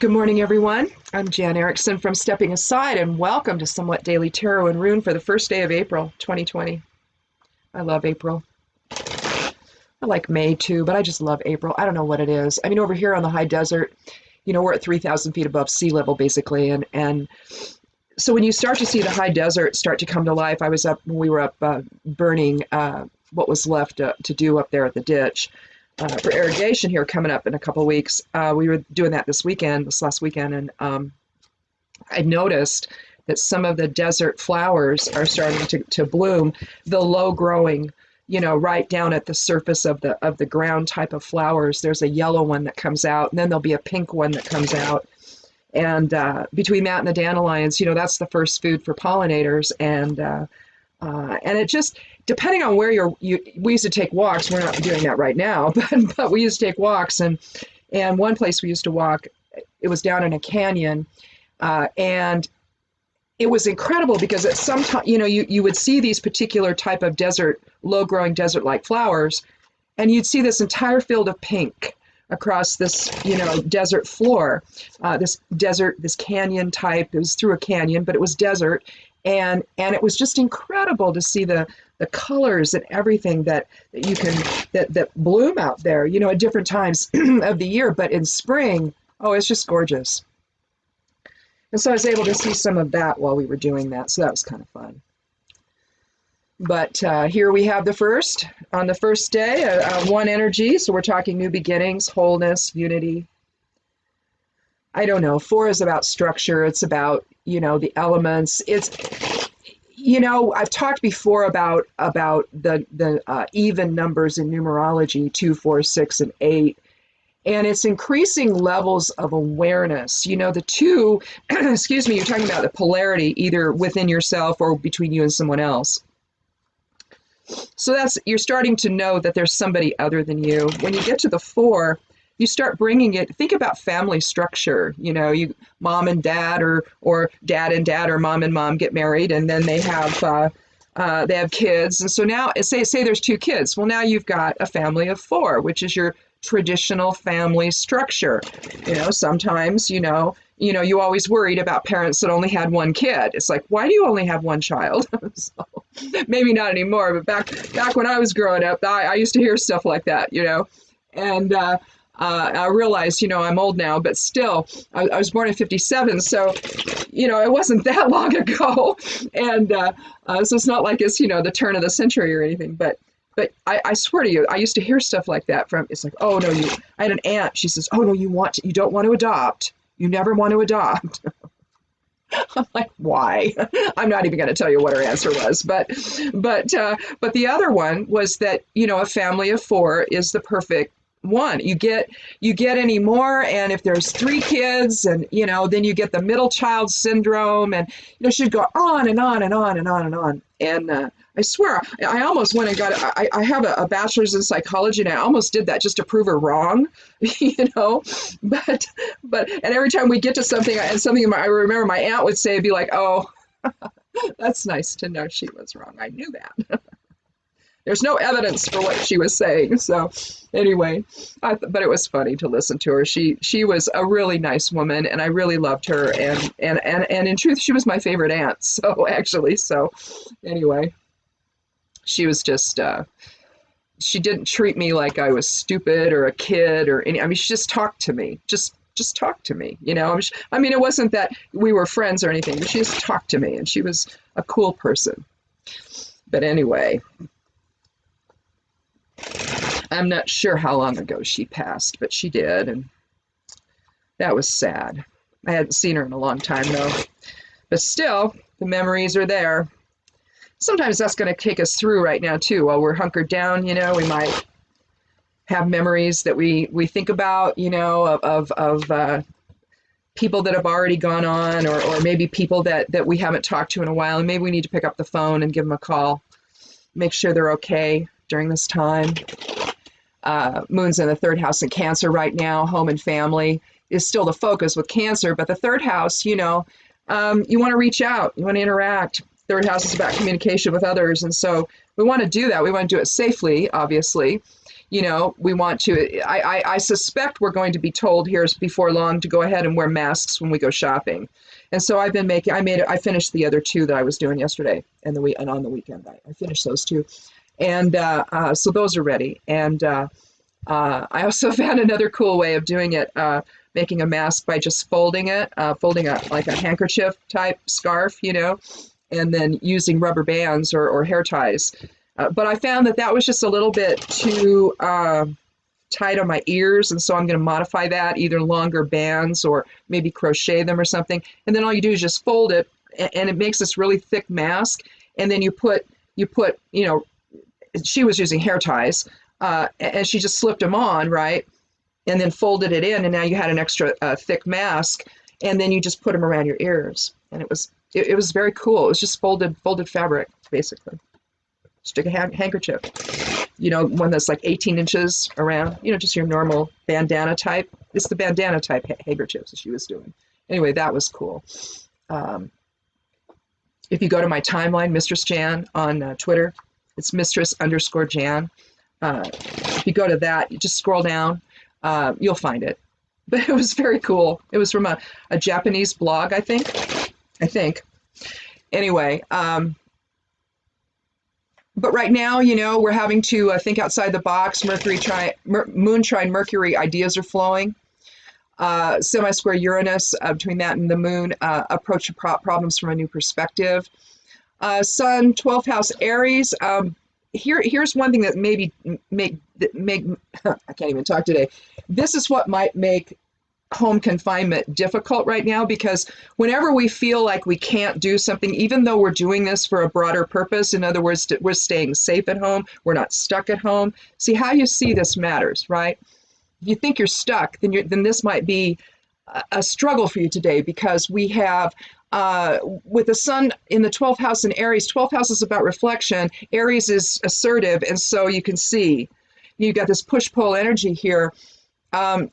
Good morning, everyone. I'm Jan Erickson from Stepping Aside, and welcome to Somewhat Daily Tarot and Rune for the first day of April 2020. I love April. I like May too, but I just love April. I don't know what it is. I mean, over here on the high desert, we're at 3,000 feet above sea level, basically, and so when you start to see the high desert start to come to life, we were up burning what was left to do up there at the ditch. For irrigation here coming up in a couple of weeks. We were doing that this last weekend, and I noticed that some of the desert flowers are starting to bloom, the low growing, right down at the surface of the ground type of flowers. There's a yellow one that comes out, and then there'll be a pink one that comes out. And between that and the dandelions, that's the first food for pollinators. And it just, depending on where we used to take walks. We're not doing that right now, but we used to take walks. And one place we used to walk, it was down in a canyon. And it was incredible because at some time, you would see these particular type of low-growing desert-like flowers, and you'd see this entire field of pink across this, desert floor, this canyon type. It was through a canyon, but it was desert. And it was just incredible to see the colors and everything that bloom out there, at different times of the year. But in spring, oh, it's just gorgeous. And so I was able to see some of that while we were doing that. So that was kind of fun. But here we have on the first day, one energy. So we're talking new beginnings, wholeness, unity. I don't know. 4 is about structure. It's about, the elements. It's, I've talked before about the even numbers in numerology, 2, 4, 6, and 8. And it's increasing levels of awareness. The 2, excuse me, you're talking about the polarity either within yourself or between you and someone else. So you're starting to know that there's somebody other than you. When you get to the 4, you start bringing it. Think about family structure. You mom and dad, or dad and dad, or mom and mom get married, and then they have kids. And so now, say there's 2 kids. Well, now you've got a family of 4, which is your traditional family structure. Sometimes you always worried about parents that only had 1 kid. It's like, why do you only have 1 child? So, maybe not anymore, but back when I was growing up, I used to hear stuff like that. And I realize, I'm old now, but still, I was born in 57, so, it wasn't that long ago, and so it's not like it's, the turn of the century or anything, but I swear to you, I used to hear stuff like that it's like, oh, no, I had an aunt, she says, oh, no, you don't want to adopt, you never want to adopt. I'm like, why? I'm not even going to tell you what her answer was, but the other one was that, a family of 4 is the perfect one. You get any more, and if there's 3 kids, and then you get the middle child syndrome, and she'd go on and on and on and on and on. And I swear, I almost went and got I have a bachelor's in psychology, and I almost did that just to prove her wrong, But and every time we get to something, and something I remember my aunt would say, be like, oh, that's nice to know she was wrong. I knew that. There's no evidence for what she was saying. So anyway, but it was funny to listen to her. She was a really nice woman, and I really loved her. And in truth, she was my favorite aunt. So anyway, she was just, she didn't treat me like I was stupid or a kid or she just talked to me. Just talked to me, it wasn't that we were friends or anything, but she just talked to me, and she was a cool person. But anyway, I'm not sure how long ago she passed, but she did, and that was sad. I hadn't seen her in a long time, though. But still, the memories are there. Sometimes that's going to take us through right now, too. While we're hunkered down, we might have memories that we think about, of people that have already gone on, or maybe people that we haven't talked to in a while, and maybe we need to pick up the phone and give them a call, make sure they're okay during this time. Moon's in the 3rd house in Cancer right now. Home and family is still the focus with Cancer, but the 3rd house, you want to reach out, you want to interact. 3rd house is about communication with others, and so we want to do that. We want to do it safely, obviously. We want to, I suspect we're going to be told here before long to go ahead and wear masks when we go shopping. And so I finished the other two that I was doing yesterday and on the weekend. I finished those two. And so those are ready. And I also found another cool way of doing it, making a mask by just folding like a handkerchief type scarf, and then using rubber bands or hair ties. But I found that was just a little bit too tight on my ears, and so I'm going to modify that, either longer bands or maybe crochet them or something. And then all you do is just fold it, and it makes this really thick mask. And then you put, she was using hair ties, and she just slipped them on, right? And then folded it in, and now you had an extra thick mask. And then you just put them around your ears, and it was very cool. It was just folded fabric, basically. Stick a handkerchief, one that's like 18 inches around, just your normal bandana type. It's the bandana type handkerchiefs that she was doing. Anyway, that was cool. If you go to my timeline, Mistress Jan on Twitter, it's Mistress_Jan. If you go to that, you just scroll down, you'll find it. But it was very cool. It was from a Japanese blog, I think. Anyway, but right now, we're having to think outside the box. Moon trine Mercury ideas are flowing. Semi-square Uranus, between that and the moon, approach problems from a new perspective. Sun, 12th house Aries. Here's one thing that maybe make I can't even talk today. This is what might make home confinement difficult right now, because whenever we feel like we can't do something, even though we're doing this for a broader purpose, in other words, we're staying safe at home, we're not stuck at home. See, how you see this matters, right? If you think you're stuck, then this might be a struggle for you today, because we have with the sun in the 12th house in Aries. 12th house is about reflection. Aries is assertive, and so you can see you've got this push-pull energy here.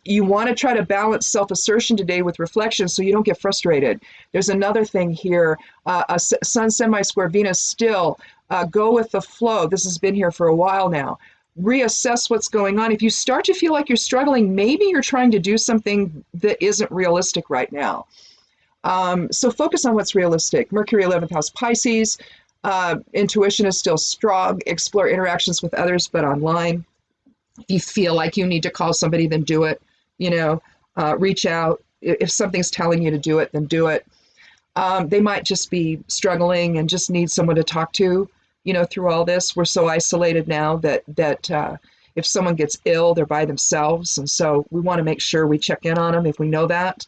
You want to try to balance self-assertion today with reflection so you don't get frustrated. There's another thing here, a sun semi-square Venus still. Go with the flow. This has been here for a while now. Reassess what's going on. If you start to feel like you're struggling, maybe you're trying to do something that isn't realistic right now. So focus on what's realistic. Mercury 11th house Pisces. Intuition is still strong. Explore interactions with others, but online. If you feel like you need to call somebody, then do it. Reach out. If something's telling you to do it, then do it. They might just be struggling and just need someone to talk to, through all this. We're so isolated now that if someone gets ill, they're by themselves. And so we want to make sure we check in on them if we know that.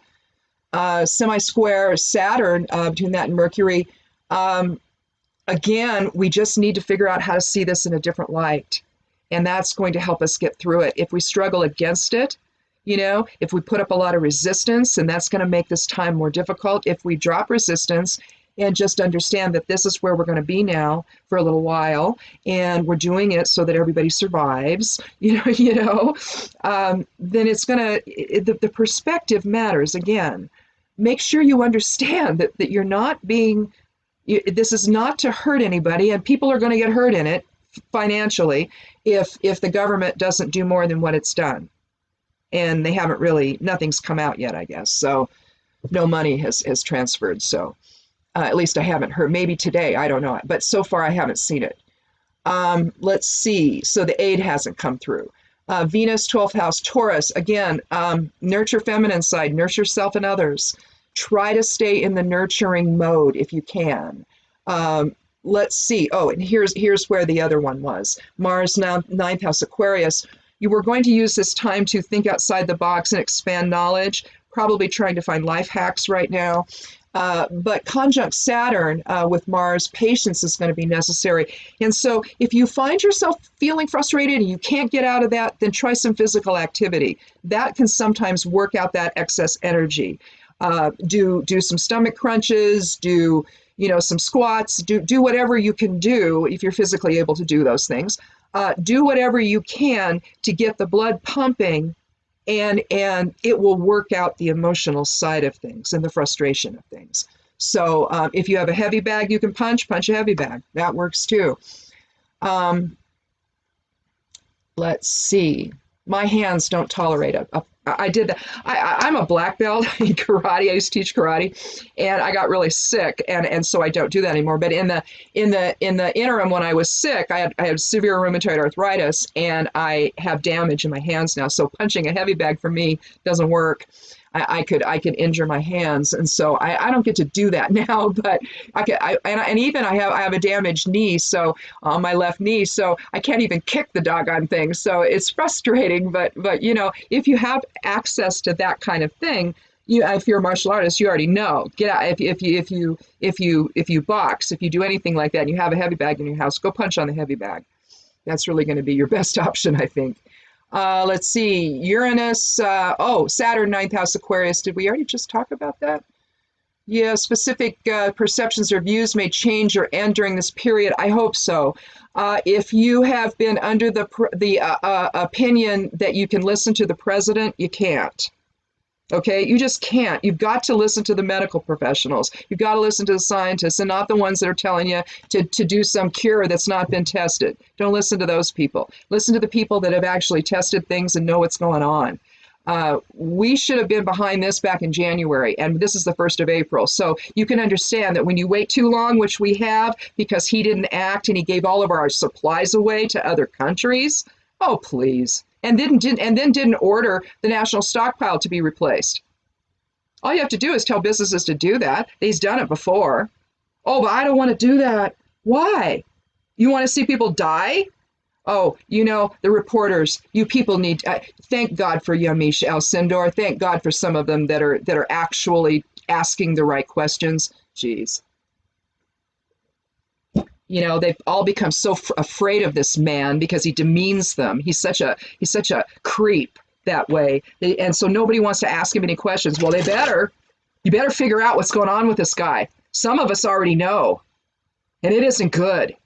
Semi-square Saturn, between that and Mercury. Again, we just need to figure out how to see this in a different light. And that's going to help us get through it. If we struggle against it, if we put up a lot of resistance, and that's going to make this time more difficult. If we drop resistance and just understand that this is where we're going to be now for a little while, and we're doing it so that everybody survives, then it's going to, the perspective matters again. Make sure you understand that you're not being, this is not to hurt anybody, and people are going to get hurt in it financially if the government doesn't do more than what it's done. And they haven't really, nothing's come out yet, I guess. So no money has transferred. So at least I haven't heard. Maybe today, I don't know. But so far, I haven't seen it. Let's see. So the aid hasn't come through. Venus, 12th house, Taurus. Again, nurture feminine side, nurture self and others. Try to stay in the nurturing mode if you can. Let's see. Oh, and here's where the other one was. Mars, 9th house, Aquarius. You were going to use this time to think outside the box and expand knowledge, probably trying to find life hacks right now. But conjunct Saturn with Mars, patience is going to be necessary. And so if you find yourself feeling frustrated and you can't get out of that, then try some physical activity. That can sometimes work out that excess energy. Do some stomach crunches, do some squats, do whatever you can do if you're physically able to do those things. Do whatever you can to get the blood pumping, and it will work out the emotional side of things and the frustration of things. So if you have a heavy bag you can punch a heavy bag. That works too. Let's see. My hands don't tolerate I did that. I'm a black belt in karate. I used to teach karate, and I got really sick, and so I don't do that anymore. But in the interim, when I was sick, I had severe rheumatoid arthritis, and I have damage in my hands now. So punching a heavy bag for me doesn't work. I could injure my hands, and so I don't get to do that now. But and even I have a damaged knee, so on my left knee, so I can't even kick the doggone thing. So it's frustrating. But you know, if you have access to that kind of thing, if you're a martial artist, you already know. Get out if you box, if you do anything like that, and you have a heavy bag in your house, go punch on the heavy bag. That's really going to be your best option, I think. Let's see, Uranus, Saturn, ninth house Aquarius. Did we already just talk about that? Yeah, specific perceptions or views may change or end during this period. I hope so. If you have been under the opinion that you can listen to the president, you can't. Okay, you just can't. You've got to listen to the medical professionals. You've got to listen to the scientists and not the ones that are telling you to do some cure that's not been tested. Don't listen to those people. Listen to the people that have actually tested things and know what's going on. We should have been behind this back in January, and this is the 1st of April. So you can understand that when you wait too long, which we have, because he didn't act and he gave all of our supplies away to other countries, oh, please. And then didn't order the national stockpile to be replaced. All you have to do is tell businesses to do that. He's done it before. Oh, but I don't want to do that. Why? You want to see people die? Oh, you know, the reporters, you people need, thank God for Yamiche Alcindor. Thank God for some of them that are actually asking the right questions. Jeez. You know, they've all become so afraid of this man because he demeans them. He's such a creep that way. And so nobody wants to ask him any questions. Well, you better figure out what's going on with this guy. Some of us already know, and it isn't good.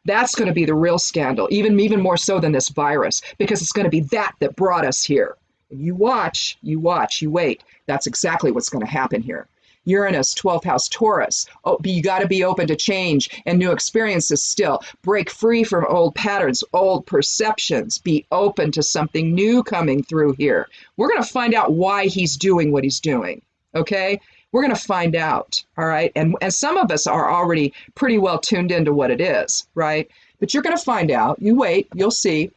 That's going to be the real scandal, even more so than this virus, because it's going to be that brought us here. And you watch, you wait. That's exactly what's going to happen here. Uranus, 12th house, Taurus. Oh, you got to be open to change and new experiences still. Break free from old patterns, old perceptions. Be open to something new coming through here. We're going to find out why he's doing what he's doing, okay? We're going to find out, all right? And some of us are already pretty well tuned into what it is, right? But you're going to find out. You wait, you'll see.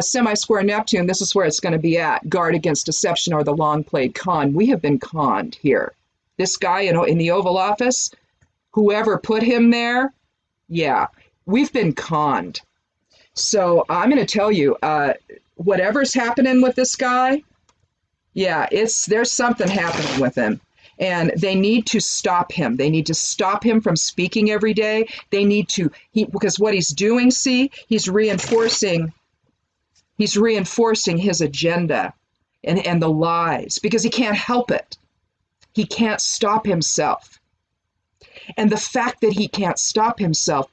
Semi-square Neptune, this is where it's going to be at. Guard against deception or the long-played con. We have been conned here. This guy, you know, in the Oval Office, whoever put him there, yeah, we've been conned. So I'm going to tell you, whatever's happening with this guy, yeah, there's something happening with him. And they need to stop him. They need to stop him from speaking every day. They need to, because what he's doing, see, he's reinforcing his agenda and the lies, because he can't help it. He can't stop himself. And the fact that he can't stop himself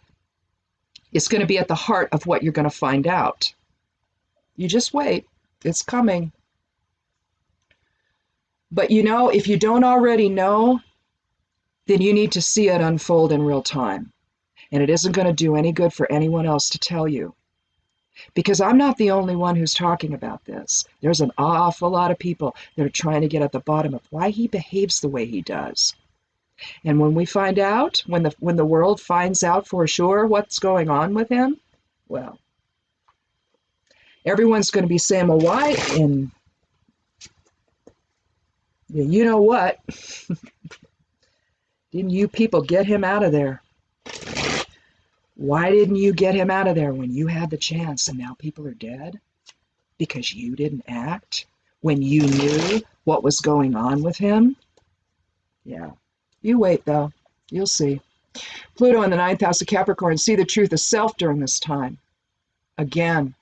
is going to be at the heart of what you're going to find out. You just wait. It's coming. But you know, if you don't already know, then you need to see it unfold in real time. And it isn't going to do any good for anyone else to tell you. Because I'm not the only one who's talking about this. There's an awful lot of people that are trying to get at the bottom of why he behaves the way he does. And when we find out, when the world finds out for sure what's going on with him, well, everyone's going to be saying, well, why? And you know what? Didn't you people get him out of there? Why didn't you get him out of there when you had the chance and now people are dead? Because you didn't act when you knew what was going on with him? Yeah. You wait, though. You'll see. Pluto in the 9th house of Capricorn. See the truth of self during this time. Again,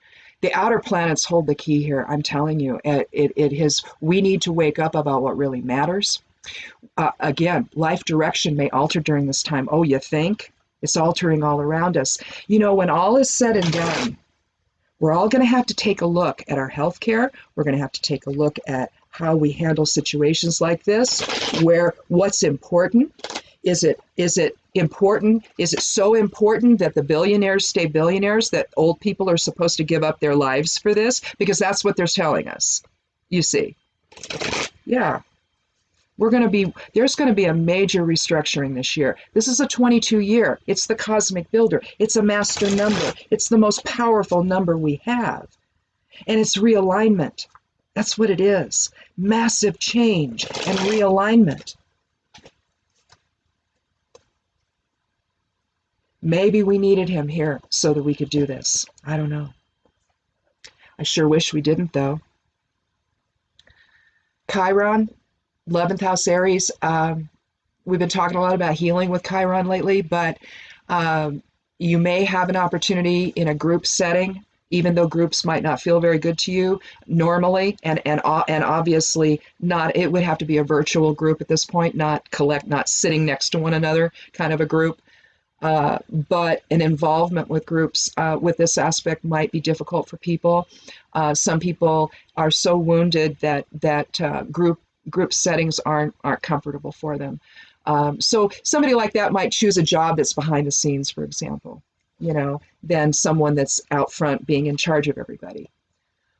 the outer planets hold the key here. I'm telling you, we need to wake up about what really matters. Again, life direction may alter during this time. Oh, you think? It's altering all around us. You know, when all is said and done, we're all going to have to take a look at our health care. We're going to have to take a look at how we handle situations like this, where what's important. Is it important? Is it so important that the billionaires stay billionaires, that old people are supposed to give up their lives for this? Because that's what they're telling us. You see. Yeah. There's going to be a major restructuring this year. This is a 22 year. It's the cosmic builder. It's a master number. It's the most powerful number we have. And it's realignment. That's what it is. Massive change and realignment. Maybe we needed him here so that we could do this. I don't know. I sure wish we didn't, though. Chiron, 11th house Aries. We've been talking a lot about healing with Chiron lately, but you may have an opportunity in a group setting, even though groups might not feel very good to you normally, and obviously not. It would have to be a virtual group at this point, not sitting next to one another kind of a group. But an involvement with groups with this aspect might be difficult for people. Some people are so wounded that group settings aren't comfortable for them. So somebody like that might choose a job that's behind the scenes, for example, than someone that's out front being in charge of everybody.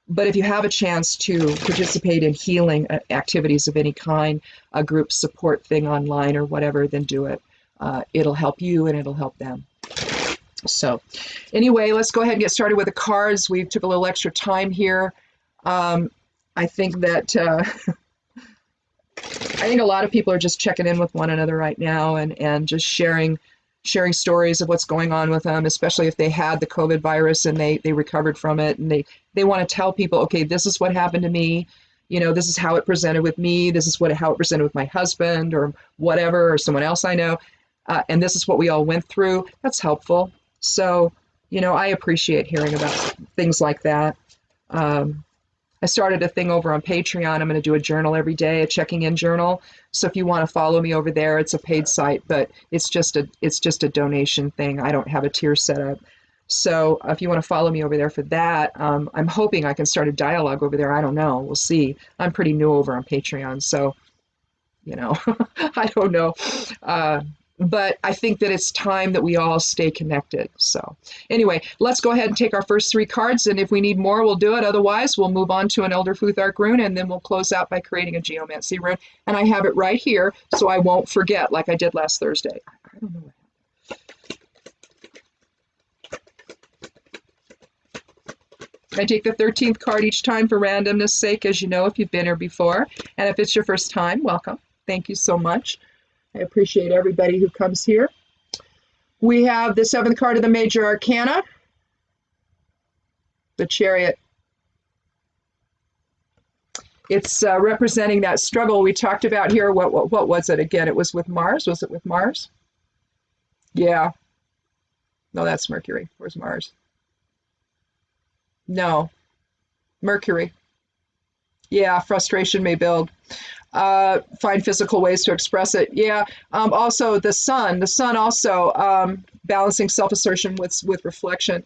But if you have a chance to participate in healing activities of any kind, a group support thing online or whatever, then do it. It'll help you and it'll help them. So anyway, let's go ahead and get started with the cards. We took a little extra time here. I think that I think a lot of people are just checking in with one another right now and just sharing stories of what's going on with them, especially if they had the COVID virus and they recovered from it, and they want to tell people, okay, this is what happened to me. This is how it presented with me. This is how it presented with my husband or whatever, or someone else I know. And this is what we all went through. That's helpful. So, I appreciate hearing about things like that. I started a thing over on Patreon. I'm going to do a journal every day, a checking in journal. So if you want to follow me over there, it's a paid site, but it's just a donation thing. I don't have a tier set up. So if you want to follow me over there for that, I'm hoping I can start a dialogue over there. I don't know. We'll see. I'm pretty new over on Patreon, so, I don't know. But I think that it's time that we all stay connected. So anyway, let's go ahead and take our first 3 cards. And if we need more, we'll do it. Otherwise, we'll move on to an Elder Futhark rune, and then we'll close out by creating a geomancy rune. And I have it right here, so I won't forget like I did last Thursday. I don't know what happened. I take the 13th card each time for randomness sake, as you know, if you've been here before. And if it's your first time, welcome. Thank you so much. I appreciate everybody who comes here. We have the 7th card of the Major Arcana, the Chariot. It's representing that struggle we talked about here. What was it again? It was with Mars. Was it with Mars? Yeah. No, that's Mercury. Where's Mars? No. Mercury. Yeah, frustration may build. Find physical ways to express it. Yeah. Also, the sun also balancing self-assertion with reflection.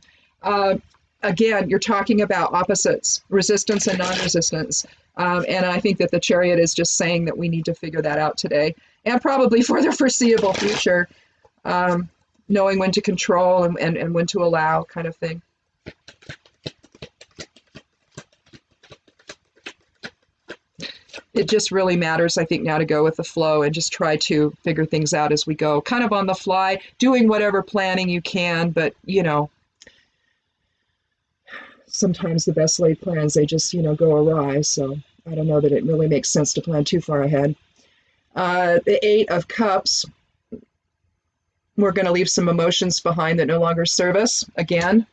Again, you're talking about opposites, resistance and non-resistance. And I think that the Chariot is just saying that we need to figure that out today, and probably for the foreseeable future, knowing when to control and when to allow, kind of thing. It just really matters, I think, now to go with the flow and just try to figure things out as we go, kind of on the fly, doing whatever planning you can. But, sometimes the best laid plans, they just, go awry. So I don't know that it really makes sense to plan too far ahead. The 8 of Cups, we're going to leave some emotions behind that no longer serve us. Again,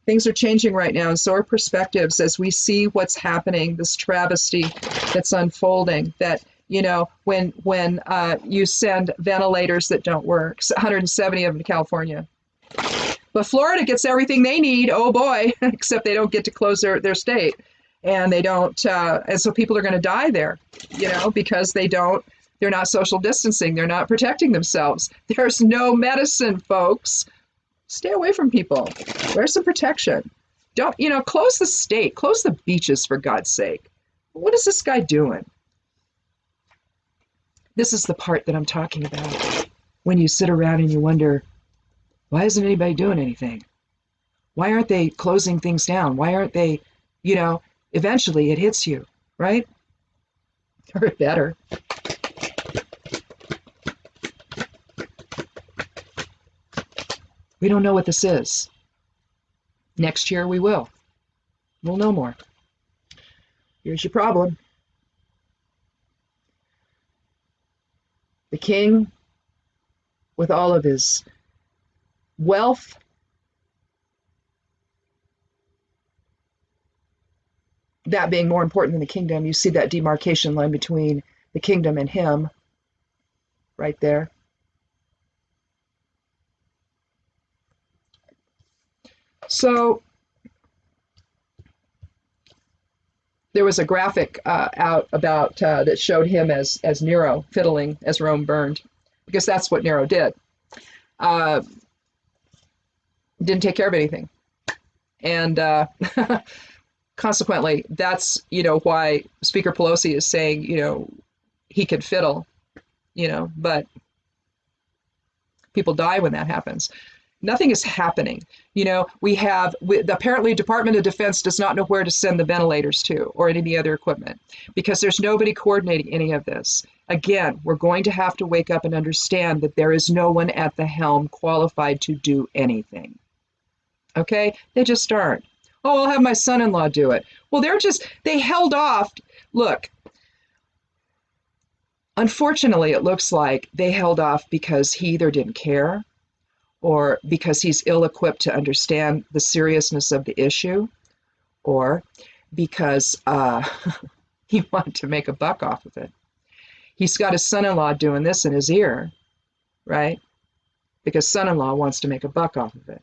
things are changing right now, and so are perspectives as we see what's happening, this travesty that's unfolding, that, when you send ventilators that don't work, 170 of them to California. But Florida gets everything they need, oh boy, except they don't get to close their state. And they don't, and so people are going to die there, because they're not social distancing, they're not protecting themselves. There's no medicine, folks. Stay away from people. Wear some protection. Don't, close the state, close the beaches, for God's sake. What is this guy doing? This is the part that I'm talking about. when you sit around and you wonder, why isn't anybody doing anything? Why aren't they closing things down? Why aren't they, you know, eventually it hits you, right? Or better. We don't know what this is. Next year we will. We'll know more. Here's your problem. The king, with all of his wealth, that being more important than the kingdom, you see that demarcation line between the kingdom and him right there. So there was a graphic out about that showed him as Nero fiddling as Rome burned, because that's what Nero did. Didn't take care of anything, and consequently, that's why Speaker Pelosi is saying he could fiddle, but people die when that happens. Nothing is happening. Apparently Department of Defense does not know where to send the ventilators to or any other equipment because there's nobody coordinating any of this. Again, we're going to have to wake up and understand that there is no one at the helm qualified to do anything. Okay? They just aren't. Oh, I'll have my son-in-law do it. Well, they held off. Look, unfortunately, it looks like they held off because he either didn't care or because he's ill-equipped to understand the seriousness of the issue, or because he wanted to make a buck off of it. He's got his son-in-law doing this in his ear, right? Because son-in-law wants to make a buck off of it.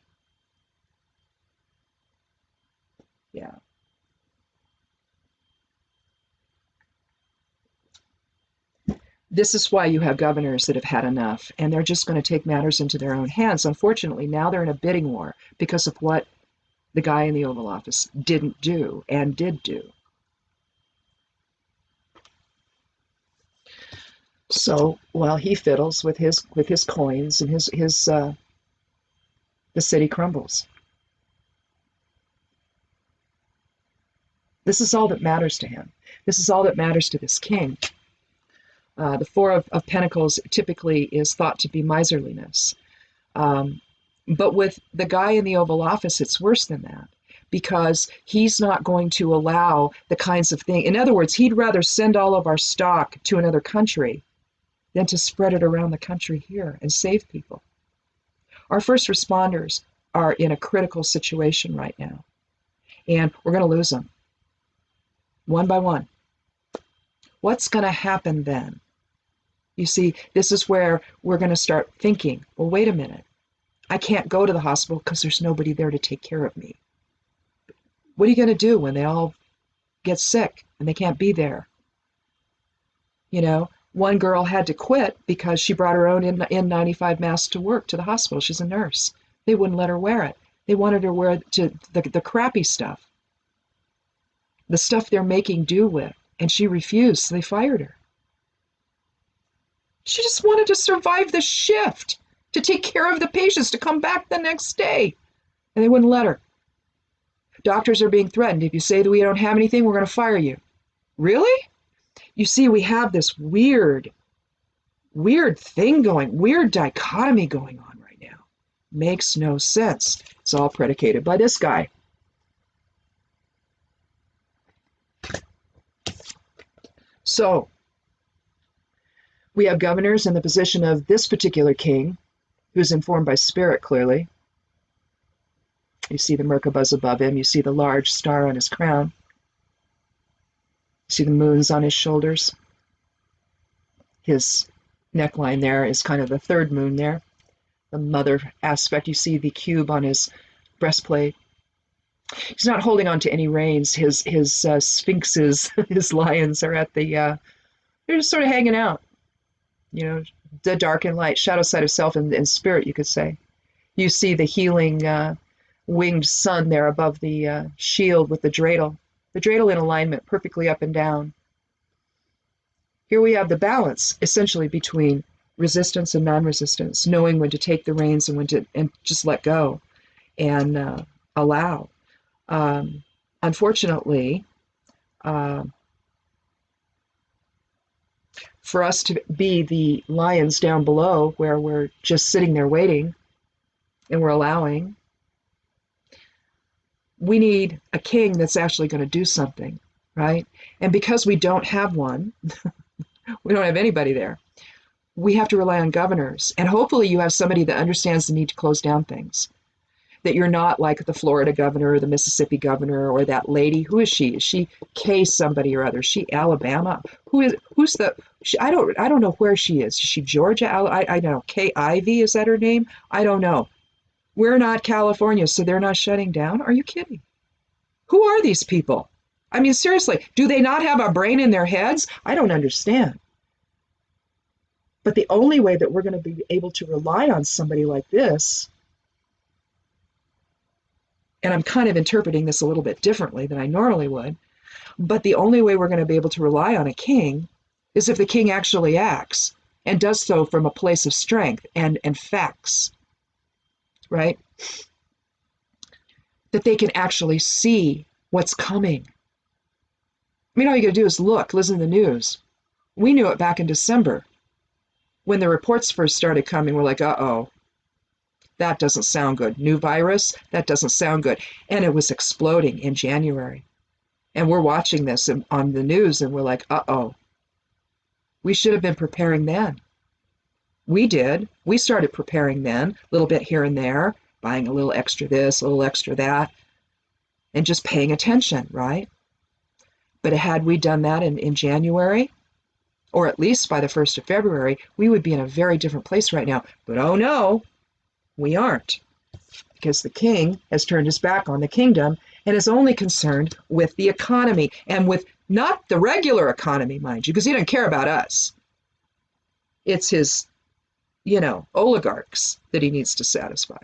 Yeah. This is why you have governors that have had enough, and they're just going to take matters into their own hands. Unfortunately, now they're in a bidding war because of what the guy in the Oval Office didn't do and did do. So while he fiddles with his coins and the city crumbles. This is all that matters to him. This is all that matters to this king. The Four of Pentacles typically is thought to be miserliness. But with the guy in the Oval Office, it's worse than that because he's not going to allow the kinds of things. In other words, he'd rather send all of our stock to another country than to spread it around the country here and save people. Our first responders are in a critical situation right now, and we're going to lose them one by one. What's going to happen then? You see, this is where we're going to start thinking, well, wait a minute. I can't go to the hospital because there's nobody there to take care of me. What are you going to do when they all get sick and they can't be there? One girl had to quit because she brought her own N95 mask to work, to the hospital. She's a nurse. They wouldn't let her wear it. They wanted her to wear the crappy stuff, the stuff they're making do with, and she refused, so they fired her. She just wanted to survive the shift, to take care of the patients, to come back the next day. And they wouldn't let her. Doctors are being threatened. If you say that we don't have anything, we're going to fire you. Really? You see, we have this weird thing going, weird dichotomy going on right now. Makes no sense. It's all predicated by this guy. So, we have governors in the position of this particular king, who's informed by spirit clearly. You see the Merkabahs above him. You see the large star on his crown. You see the moons on his shoulders. His neckline there is kind of the third moon there. The mother aspect. You see the cube on his breastplate. He's not holding on to any reins. His sphinxes, his lions are at they're just sort of hanging out. The dark and light, shadow side of self and spirit, you could say. You see the healing winged sun there above the shield with the dreidel. The dreidel in alignment, perfectly up and down. Here we have the balance, essentially, between resistance and non-resistance, knowing when to take the reins and when to and just let go and allow. Unfortunately, uh, for us to be the lions down below where we're just sitting there waiting and we're allowing, we need a king that's actually going to do something, right? And because we don't have one, we don't have anybody there, we have to rely on governors. And hopefully you have somebody that understands the need to close down things. That you're not like the Florida governor or the Mississippi governor or that lady. Who is she? Is she K somebody or other? Is she Alabama? Who's the I don't know where she is. Is she Georgia? I don't know. Kay Ivey, is that her name? I don't know. We're not California, so they're not shutting down. Are you kidding? Who are these people? I mean, seriously, do they not have a brain in their heads? I don't understand. But the only way that we're going to be able to rely on somebody like this, and I'm kind of interpreting this a little bit differently than I normally would, but the only way we're going to be able to rely on a king is if the king actually acts and does so from a place of strength and facts, right? That they can actually see what's coming. I mean, all you got to do is look, listen to the news. We knew it back in December when the reports first started coming. We're like, uh-oh, that doesn't sound good. New virus, that doesn't sound good. And it was exploding in January. And we're watching this on the news and we're like, uh-oh, we should have been preparing then. We did. We started preparing then, a little bit here and there, buying a little extra this, a little extra that, and just paying attention, right? But had we done that in January, or at least by the 1st of February, we would be in a very different place right now. But oh no, we aren't, because the king has turned his back on the kingdom and is only concerned with the economy, and with not the regular economy, mind you, because he doesn't care about us. It's his, oligarchs that he needs to satisfy.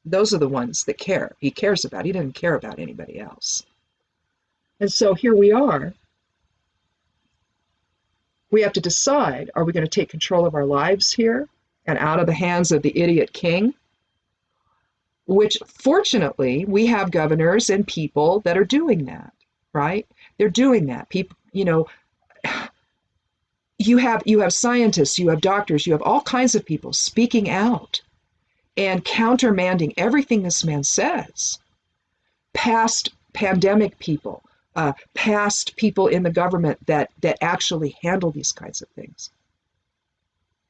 Those are the ones that care. He cares about. He doesn't care about anybody else. And so here we are. We have to decide, are we going to take control of our lives here and out of the hands of the idiot king? Which, fortunately, we have governors and people that are doing that, right? They're doing that. People, you have scientists, you have doctors, you have all kinds of people speaking out and countermanding everything this man says. Past pandemic people, past people in the government that actually handle these kinds of things.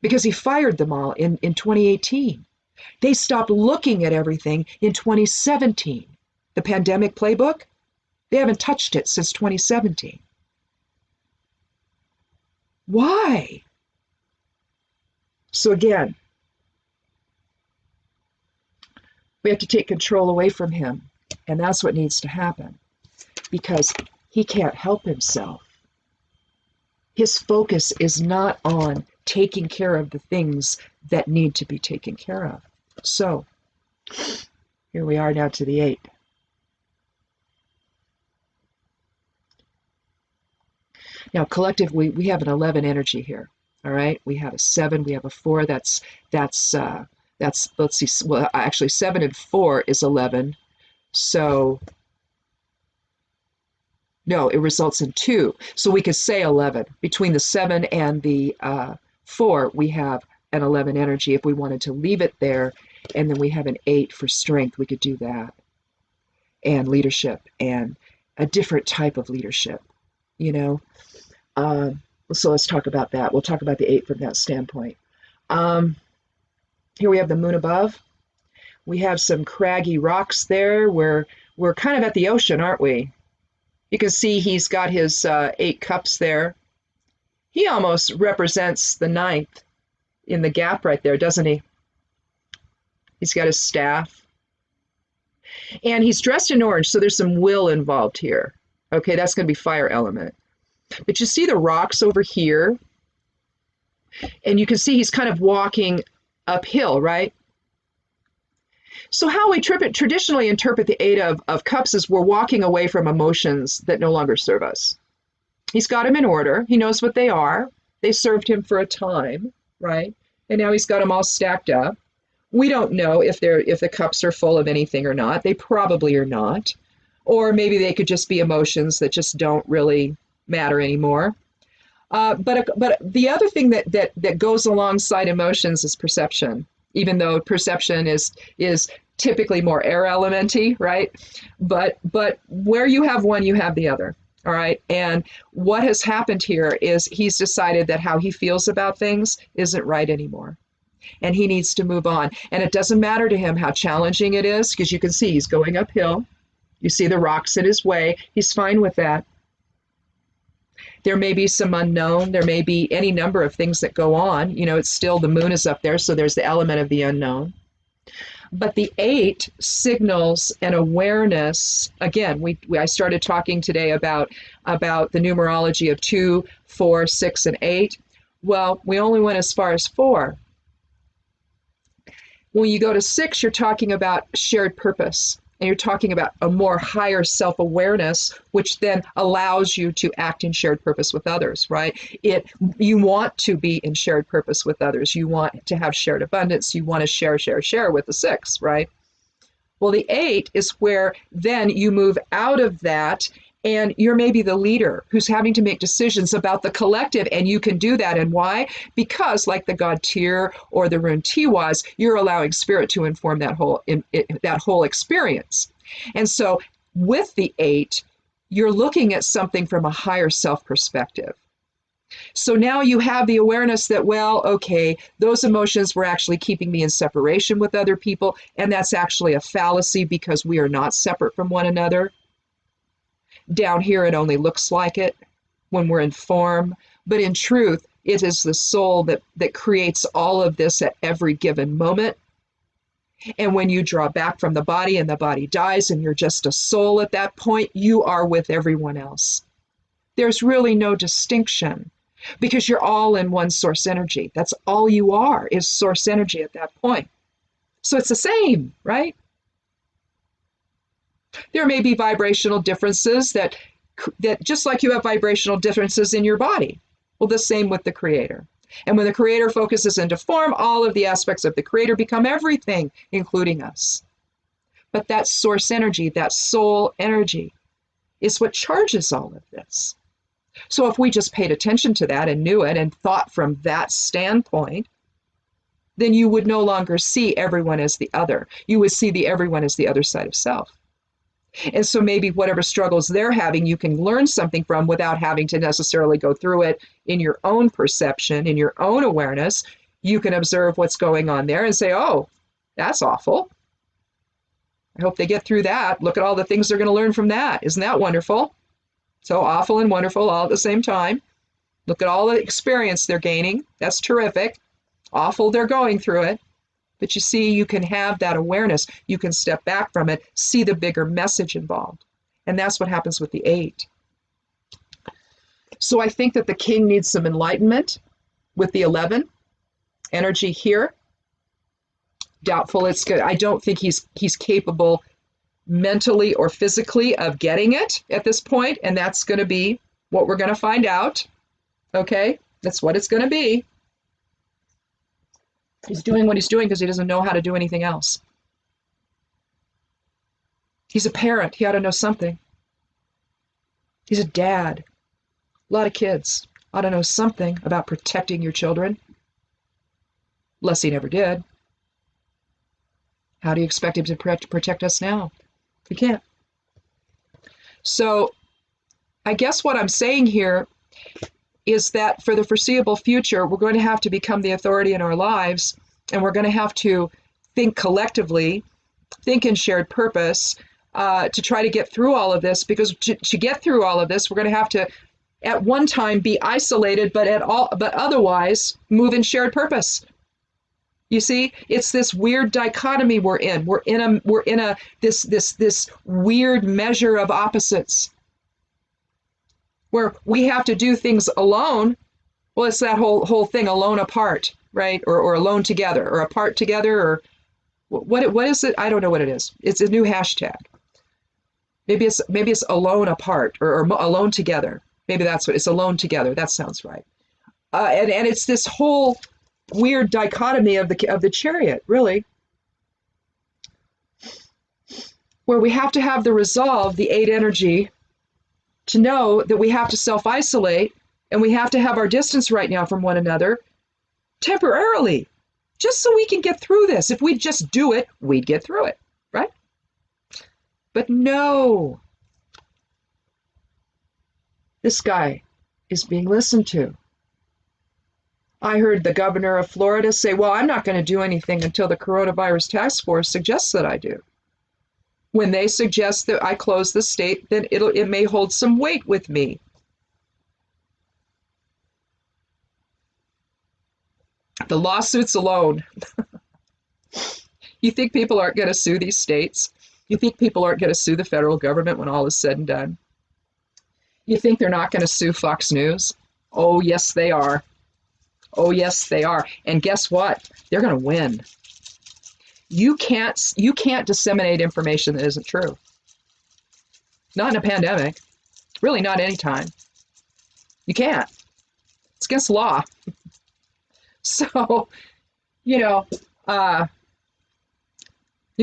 Because he fired them all in 2018. They stopped looking at everything in 2017. The pandemic playbook, they haven't touched it since 2017. Why? So again, we have to take control away from him. And that's what needs to happen, because he can't help himself. His focus is not on taking care of the things that need to be taken care of. So here we are now to the 8. Now, collectively, we have an 11 energy here. All right, we have a 7, we have a 4. That's let's see. Well, actually, 7 and 4 is 11. So no, it results in 2. So we could say 11. Between the 7 and the 4, we have an 11 energy. If we wanted to leave it there, and then we have an 8 for strength, we could do that. And leadership, and a different type of leadership, So let's talk about that. We'll talk about the 8 from that standpoint. Here we have the moon above. We have some craggy rocks there. We're kind of at the ocean, aren't we? You can see he's got his 8 cups there. He almost represents the 9th in the gap right there, doesn't he? He's got his staff. And he's dressed in orange, so there's some will involved here. Okay, that's going to be fire element. But you see the rocks over here, and you can see he's kind of walking uphill, right? So how we traditionally interpret the 8 of cups is we're walking away from emotions that no longer serve us. He's got them in order. He knows what they are. They served him for a time. right? And now he's got them all stacked up. We don't know if the cups are full of anything or not. They probably are not. Or maybe they could just be emotions that just don't really matter anymore. But the other thing that goes alongside emotions is perception, even though perception is typically more air elementy, right? But where you have one, you have the other. All right. And what has happened here is he's decided that how he feels about things isn't right anymore. And he needs to move on. And it doesn't matter to him how challenging it is, because you can see he's going uphill. You see the rocks in his way. He's fine with that. There may be some unknown. There may be any number of things that go on. You know, it's still the moon is up there, so there's the element of the unknown. But the 8 signals an awareness. Again, I started talking today about the numerology of 2, 4, 6, and 8. Well, we only went as far as 4. When you go to 6, you're talking about shared purpose. And you're talking about a more higher self-awareness, which then allows you to act in shared purpose with others, right? You want to be in shared purpose with others. You want to have shared abundance. You want to share with the 6, right? Well, the 8 is where then you move out of that, and you're maybe the leader who's having to make decisions about the collective, and you can do that. And why? Because like the god Tyr or the rune Tiwaz, you're allowing spirit to inform that whole experience. And so with the 8, you're looking at something from a higher self perspective. So now you have the awareness that, well, okay, those emotions were actually keeping me in separation with other people, and that's actually a fallacy because we are not separate from one another. Down here, it only looks like it when we're in form, but in truth, it is the soul that creates all of this at every given moment. And when you draw back from the body and the body dies and you're just a soul at that point, you are with everyone else. There's really no distinction because you're all in one source energy. That's all you are, is source energy at that point. So it's the same, right? There may be vibrational differences that just like you have vibrational differences in your body. Well, the same with the creator. And when the creator focuses into form, all of the aspects of the creator become everything, including us. But that source energy, that soul energy, is what charges all of this. So if we just paid attention to that and knew it and thought from that standpoint, then you would no longer see everyone as the other. You would see everyone as the other side of self. And so maybe whatever struggles they're having, you can learn something from without having to necessarily go through it in your own perception, in your own awareness. You can observe what's going on there and say, oh, that's awful. I hope they get through that. Look at all the things they're going to learn from that. Isn't that wonderful? So awful and wonderful all at the same time. Look at all the experience they're gaining. That's terrific. Awful they're going through it. But you see, you can have that awareness. You can step back from it, see the bigger message involved. And that's what happens with the 8. So I think that the king needs some enlightenment with the 11 energy here. Doubtful it's good. I don't think he's capable mentally or physically of getting it at this point. And that's going to be what we're going to find out. Okay, that's what it's going to be. He's doing what he's doing because he doesn't know how to do anything else. He's a parent. He ought to know something. He's a dad. A lot of kids ought to know something about protecting your children. Unless he never did. How do you expect him to protect us now? He can't. So I guess what I'm saying here is that for the foreseeable future, we're going to have to become the authority in our lives, and we're going to have to think collectively, think in shared purpose, to try to get through all of this, because to get through all of this, we're going to have to, at one time, be isolated, but otherwise move in shared purpose. You see, it's this weird dichotomy we're in. We're in this weird measure of opposites, where we have to do things alone. Well, it's that whole thing, alone apart, right? Or alone together, or apart together, or what is it? I don't know what it is. It's a new hashtag. Maybe it's alone apart, or alone together. Maybe that's what it's, alone together. That sounds right. And it's this whole weird dichotomy of the chariot, really, where we have to have the resolve, the 8 energy, to know that we have to self-isolate and we have to have our distance right now from one another temporarily, just so we can get through this. If we just do it, we'd get through it, right? But no, this guy is being listened to. I heard the governor of Florida say, well, I'm not going to do anything until the coronavirus task force suggests that I do. When they suggest that I close the state, then it may hold some weight with me. The lawsuits alone. You think people aren't going to sue these states? You think people aren't going to sue the federal government when all is said and done? You think they're not going to sue Fox News? Oh, yes, they are. Oh, yes, they are. And guess what? They're going to win. You can't disseminate information that isn't true. Not in a pandemic. Really, not any time. You can't. It's against the law. So, you can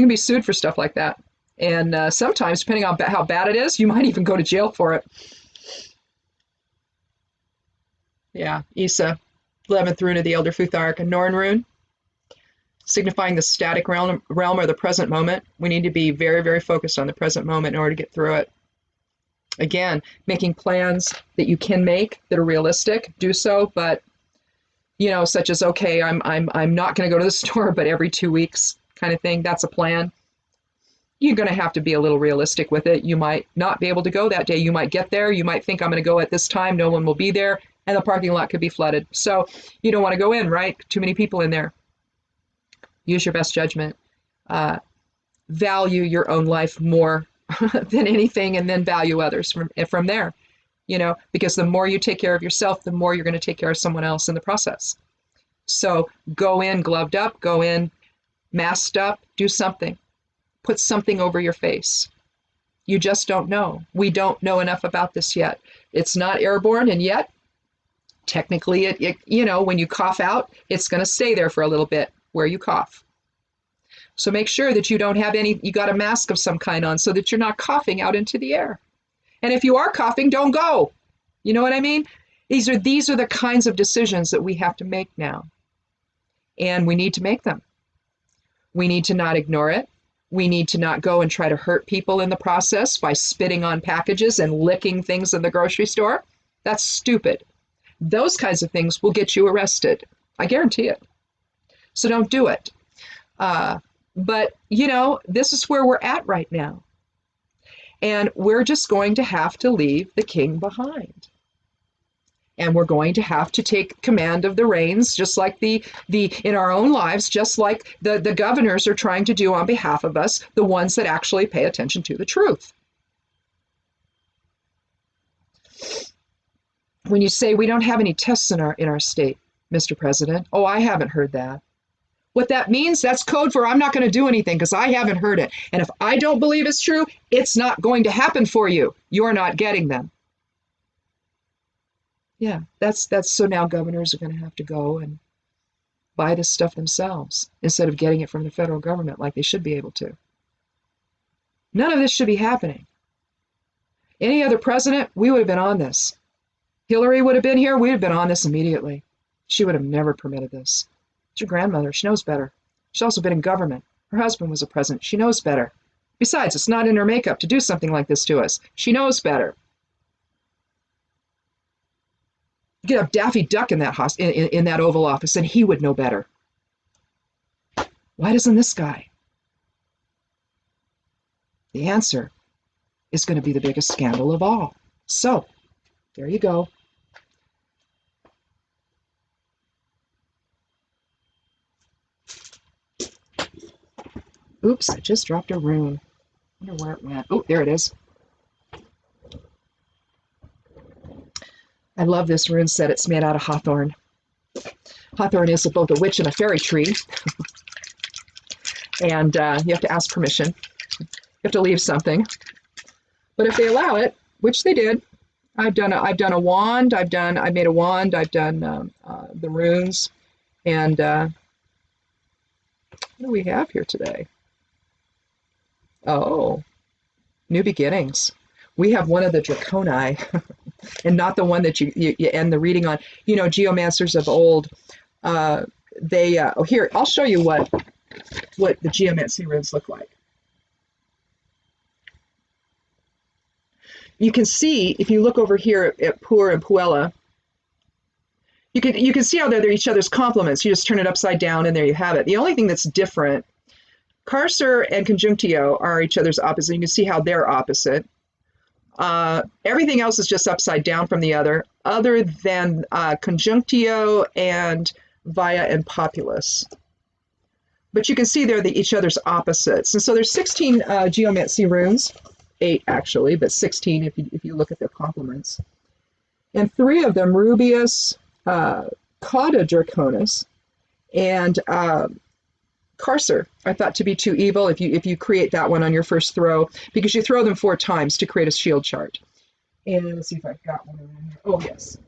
be sued for stuff like that. And sometimes, depending on how bad it is, you might even go to jail for it. Yeah, Isa, 11th rune of the Elder Futhark, a Norn rune, signifying the static realm or the present moment. We need to be very, very focused on the present moment in order to get through it. Again, making plans that you can make that are realistic, do so, but such as, okay, I'm not going to go to the store, but every 2 weeks kind of thing. That's a plan. You're going to have to be a little realistic with it. You might not be able to go that day. You might get there. You might think, I'm going to go at this time. No one will be there. And the parking lot could be flooded. So you don't want to go in, right? Too many people in there. Use your best judgment. Value your own life more than anything, and then value others from there. Because the more you take care of yourself, the more you're going to take care of someone else in the process. So go in gloved up, go in masked up, do something. Put something over your face. You just don't know. We don't know enough about this yet. It's not airborne, and yet, technically, when you cough out, it's going to stay there for a little bit where you cough. So make sure that you don't have you got a mask of some kind on so that you're not coughing out into the air. And if you are coughing, don't go. You know what I mean? These are the kinds of decisions that we have to make now. And we need to make them. We need to not ignore it. We need to not go and try to hurt people in the process by spitting on packages and licking things in the grocery store. That's stupid. Those kinds of things will get you arrested. I guarantee it. So don't do it. But, this is where we're at right now. And we're just going to have to leave the king behind. And we're going to have to take command of the reins, just like in our own lives, just like the governors are trying to do on behalf of us, the ones that actually pay attention to the truth. When you say we don't have any tests in our state, Mr. President, oh, I haven't heard that. What that means, that's code for I'm not going to do anything because I haven't heard it. And if I don't believe it's true, it's not going to happen for you. You're not getting them. Yeah, that's so now governors are going to have to go and buy this stuff themselves instead of getting it from the federal government like they should be able to. None of this should be happening. Any other president, we would have been on this. Hillary would have been here, we would have been on this immediately. She would have never permitted this. It's your grandmother. She knows better. She's also been in government. Her husband was a president. She knows better. Besides, it's not in her makeup to do something like this to us. She knows better. You could have Daffy Duck in that Oval Office, and he would know better. Why doesn't this guy? The answer is going to be the biggest scandal of all. So, there you go. Oops, I just dropped a rune. I wonder where it went. Oh, there it is. I love this rune set. It's made out of hawthorn. Hawthorn is both a witch and a fairy tree. And you have to ask permission. You have to leave something. But if they allow it, which they did, I've done a wand. I made a wand. I've done the runes. And what do we have here today? Oh, new beginnings. We have one of the draconi, and not the one that you end the reading on. You know, geomancers of old, they, oh, here, I'll show you what the geomancy runes look like. You can see, if you look over here at Pur and Puella, you can see how they're each other's complements. You just turn it upside down and there you have it. The only thing that's different, Carcer and Conjunctio are each other's opposite. You can see how they're opposite. Everything else is just upside down from the other than Conjunctio and Via and Populus. But you can see they're each other's opposites. And so there's 16 geomancy runes, 8 actually, but 16 if you look at their complements. And 3 of them, Rubius, Cauda Draconis, and Carcer, are thought to be too evil if you create that one on your first throw, because you throw them 4 times to create a shield chart. And let's see if I've got one around here. Oh, yes.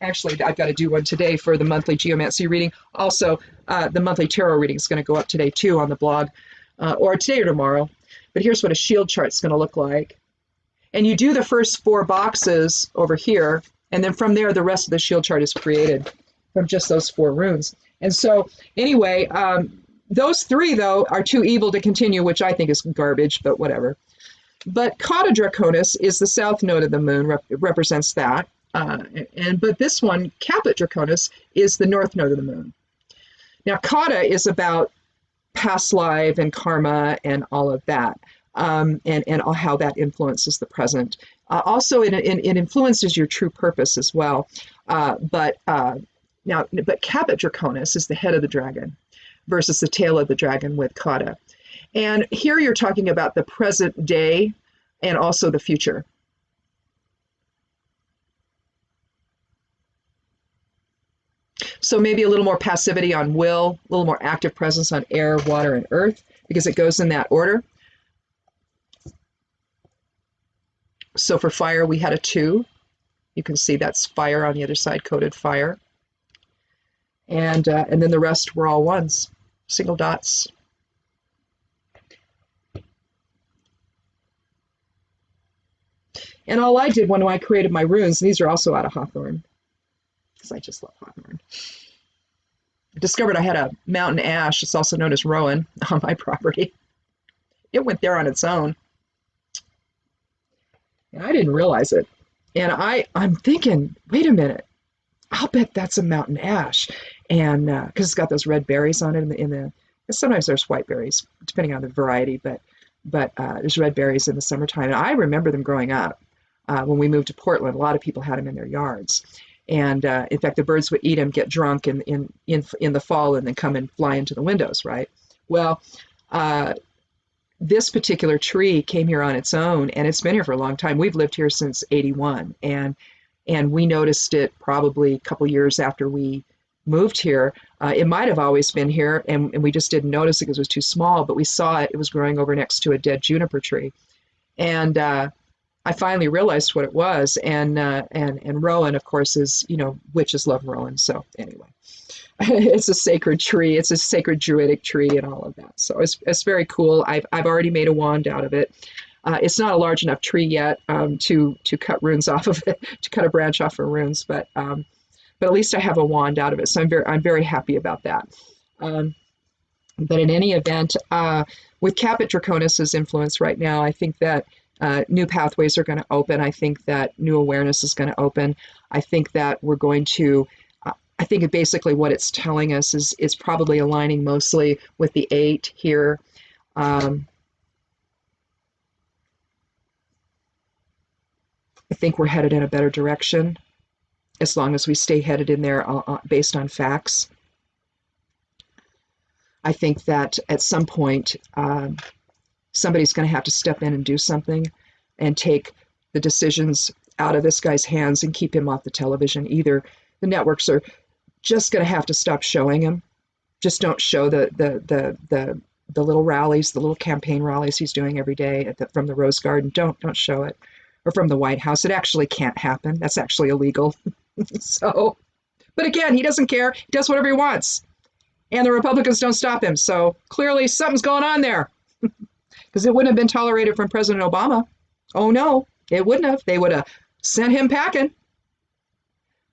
Actually, I've got to do one today for the monthly geomancy reading. Also, the monthly tarot reading is going to go up today, too, on the blog, or today or tomorrow. But here's what a shield chart is going to look like. And you do the first 4 boxes over here, and then from there, the rest of the shield chart is created from just those 4 runes. And so, anyway, those 3, though, are too evil to continue, which I think is garbage, but whatever. But Cauda Draconis is the south node of the moon, represents that. But this one, Caput Draconis, is the north node of the moon. Now, Cauda is about past life and karma and all of that, and how that influences the present. Also, it influences your true purpose as well. But Caput Draconis is the head of the dragon versus the tail of the dragon with Cauda. And here you're talking about the present day and also the future. So maybe a little more passivity on will, a little more active presence on air, water, and earth, because it goes in that order. So for fire, we had a 2. You can see that's fire on the other side, coded fire. And then the rest were all 1s, single dots. And all I did when I created my runes, and these are also out of Hawthorne, because I just love Hawthorne. I discovered I had a mountain ash, it's also known as rowan, on my property. It went there on its own. And I didn't realize it. And I'm thinking, wait a minute, I'll bet that's a mountain ash. And because it's got those red berries on it sometimes there's white berries, depending on the variety, but there's red berries in the summertime. And I remember them growing up. When we moved to Portland, a lot of people had them in their yards. And in fact, the birds would eat them, get drunk in the fall, and then come and fly into the windows, right? Well, this particular tree came here on its own, and it's been here for a long time. We've lived here since '81, and we noticed it probably a couple years after we moved here. It might have always been here, and we just didn't notice it because it was too small, but we saw it. It was growing over next to a dead juniper tree. And I finally realized what it was, and rowan, of course, is, witches love rowan. So anyway, it's a sacred tree. It's a sacred druidic tree and all of that. So it's very cool. I've already made a wand out of it. It's not a large enough tree yet to cut runes off of it, to cut a branch off of runes, but at least I have a wand out of it. So I'm very happy about that. But in any event, with Caput Draconis' influence right now, I think that new pathways are going to open. I think that new awareness is going to open. I think that we're going to, I think basically what it's telling us is probably aligning mostly with the 8 here. I think we're headed in a better direction as long as we stay headed in there based on facts. I think that at some point, somebody's going to have to step in and do something and take the decisions out of this guy's hands and keep him off the television. Either the networks are just going to have to stop showing him. Just don't show the little rallies, the little campaign rallies he's doing every day from the Rose Garden. Don't show it. Or from the White House. It actually can't happen. That's actually illegal. So, but again, he doesn't care. He does whatever he wants. And the Republicans don't stop him. So clearly something's going on there, because it wouldn't have been tolerated from President Obama. Oh, no, it wouldn't have. They would have sent him packing.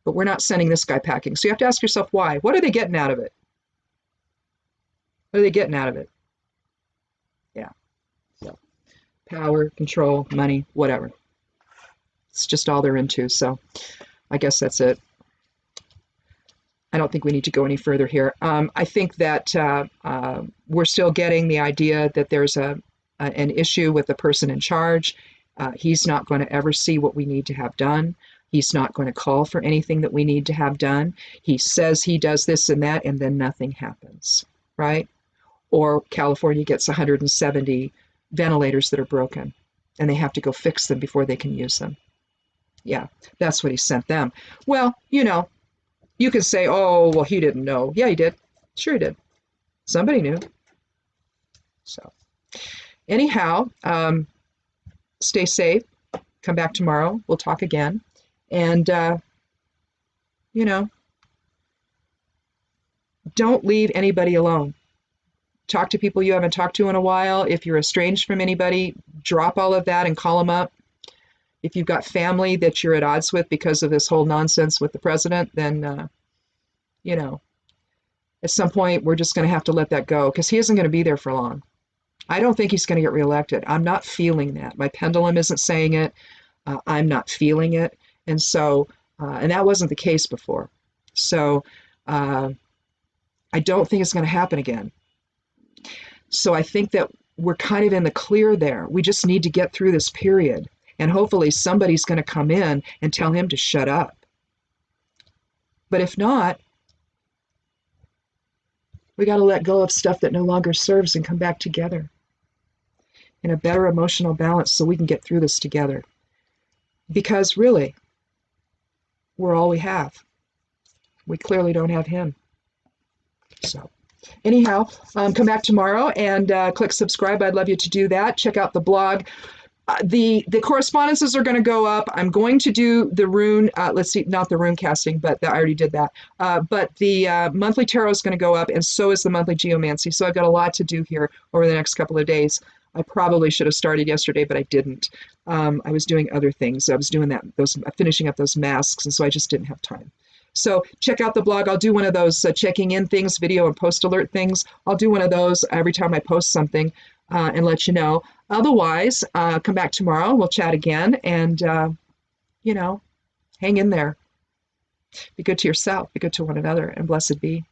But we're not sending this guy packing. So you have to ask yourself why. What are they getting out of it? What are they getting out of it? Yeah. So power, control, money, whatever. It's just all they're into. So I guess that's it. I don't think we need to go any further here. I think that we're still getting the idea that there's an issue with the person in charge. He's not going to ever see what we need to have done. He's not going to call for anything that we need to have done. He says he does this and that, and then nothing happens, right? Or California gets 170 ventilators that are broken, and they have to go fix them before they can use them. Yeah, that's what he sent them. Well, you can say, oh, well, he didn't know. Yeah, he did. Sure he did. Somebody knew. So anyhow, stay safe. Come back tomorrow. We'll talk again. And, don't leave anybody alone. Talk to people you haven't talked to in a while. If you're estranged from anybody, drop all of that and call them up. If you've got family that you're at odds with because of this whole nonsense with the president, then, at some point we're just going to have to let that go, because he isn't going to be there for long. I don't think he's going to get reelected. I'm not feeling that. My pendulum isn't saying it. I'm not feeling it. And so, and that wasn't the case before. So I don't think it's going to happen again. So I think that we're kind of in the clear there. We just need to get through this period. And hopefully somebody's going to come in and tell him to shut up. But if not, we got to let go of stuff that no longer serves and come back together in a better emotional balance so we can get through this together. Because really, we're all we have. We clearly don't have him. So anyhow, come back tomorrow and click subscribe. I'd love you to do that. Check out the blog. The correspondences are going to go up. I'm going to do the rune, let's see, not the rune casting, but I already did that. But the monthly tarot is going to go up, and so is the monthly geomancy. So I've got a lot to do here over the next couple of days. I probably should have started yesterday, but I didn't. I was doing other things. I was doing finishing up those masks, and so I just didn't have time. So check out the blog. I'll do one of those checking in things, video and post alert things. I'll do one of those every time I post something and let you know. Otherwise, come back tomorrow. We'll chat again and, hang in there. Be good to yourself. Be good to one another, and blessed be.